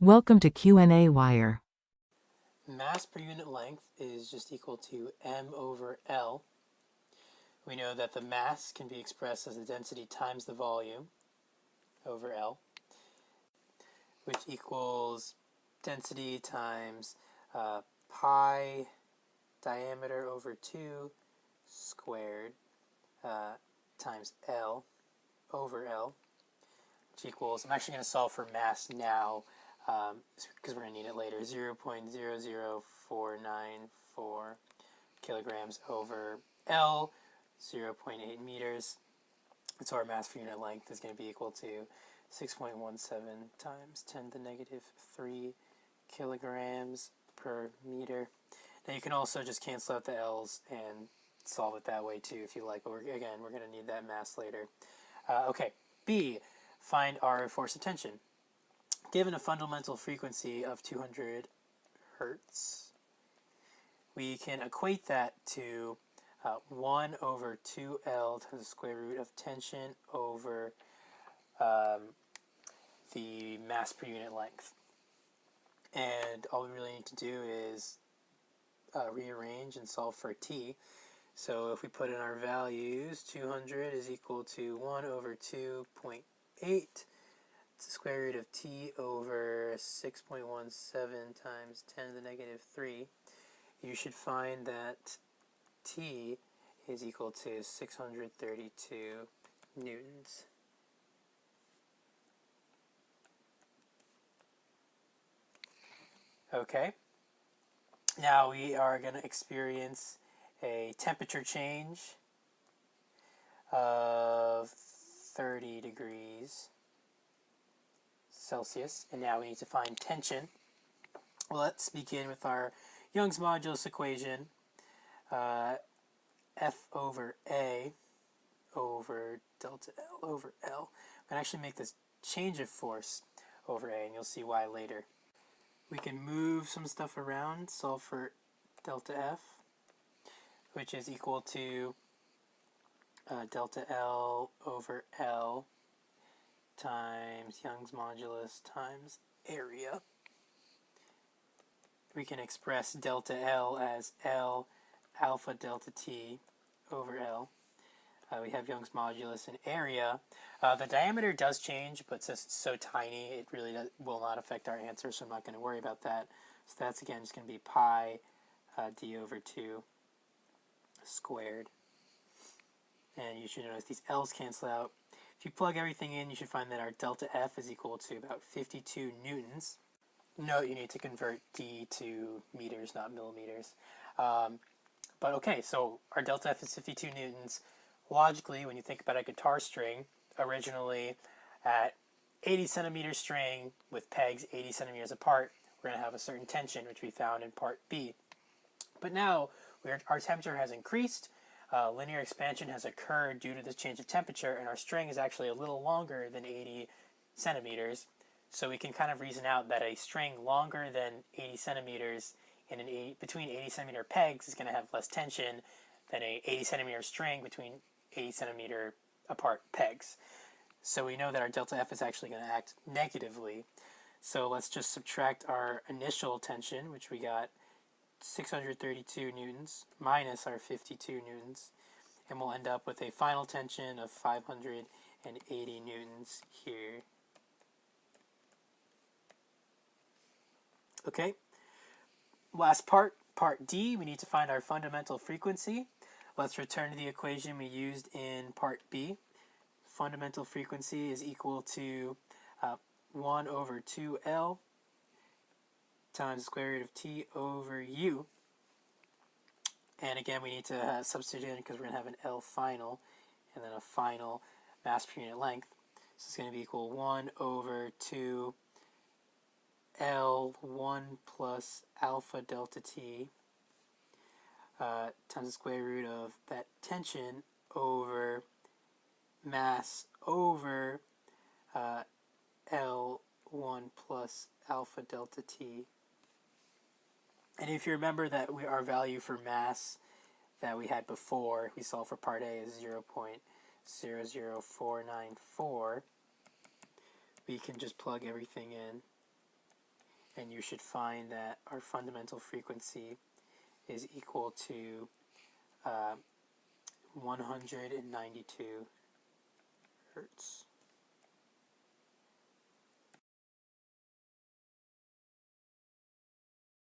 Welcome to qnawire. Mass per unit length is just equal to m over L. We know that the mass can be expressed as the density times the volume over L, which equals density times pi diameter over 2 squared times L over L, which equals, I'm actually going to solve for mass now because we're going to need it later, 0.00494 kilograms over L, 0.8 meters. So our mass per unit length is going to be equal to 6.17 times 10 to the negative 3 kilograms per meter. Now you can also just cancel out the L's and solve it that way too if you like, but we're going to need that mass later. Okay, B, find our force of tension. Given a fundamental frequency of 200 hertz, we can equate that to 1 over 2L times the square root of tension over the mass per unit length. And all we really need to do is rearrange and solve for T. So if we put in our values, 200 is equal to 1 over 2.8. It's the square root of T over 6.17 times 10 to the negative 3. You should find that T is equal to 632 newtons. Okay, now we are going to experience a temperature change of 30 degrees Celsius, and now we need to find tension. Well, let's begin with our Young's modulus equation. F over A over delta L over L. I'm going to actually make this change of force over A, and you'll see why later. We can move some stuff around, solve for delta F, which is equal to delta L over L times Young's modulus times area. We can express delta L as L alpha delta T over L. We have Young's modulus and area. The diameter does change, but since it's so tiny, it really will not affect our answer, so I'm not going to worry about that. So that's, again, just going to be pi d over 2 squared. And you should notice these L's cancel out. If you plug everything in, you should find that our delta F is equal to about 52 newtons. Note you need to convert D to meters, not millimeters. But okay, so our delta F is 52 newtons. Logically, when you think about a guitar string, originally at 80 centimeter string with pegs 80 centimeters apart, we're going to have a certain tension, which we found in part B. But now our temperature has increased, linear expansion has occurred due to this change of temperature, and our string is actually a little longer than 80 centimeters. So we can kind of reason out that a string longer than 80 centimeters in between 80 centimeter pegs is going to have less tension than a 80 centimeter string between 80 centimeter apart pegs. So we know that our delta F is actually going to act negatively. So let's just subtract our initial tension, which we got 632 newtons minus our 52 newtons, and we'll end up with a final tension of 580 newtons here. Okay, last part D, we need to find our fundamental frequency. Let's return to the equation we used in part B. Fundamental frequency is equal to 1 over 2L times the square root of T over U. And again, we need to substitute in because we're going to have an L final and then a final mass per unit length. So it's going to be equal 1 over 2 L1 plus alpha delta T times the square root of that tension over mass over L1 plus alpha delta T. And if you remember that our value for mass that we had before, we solved for part A is 0.00494, we can just plug everything in and you should find that our fundamental frequency is equal to 192 hertz.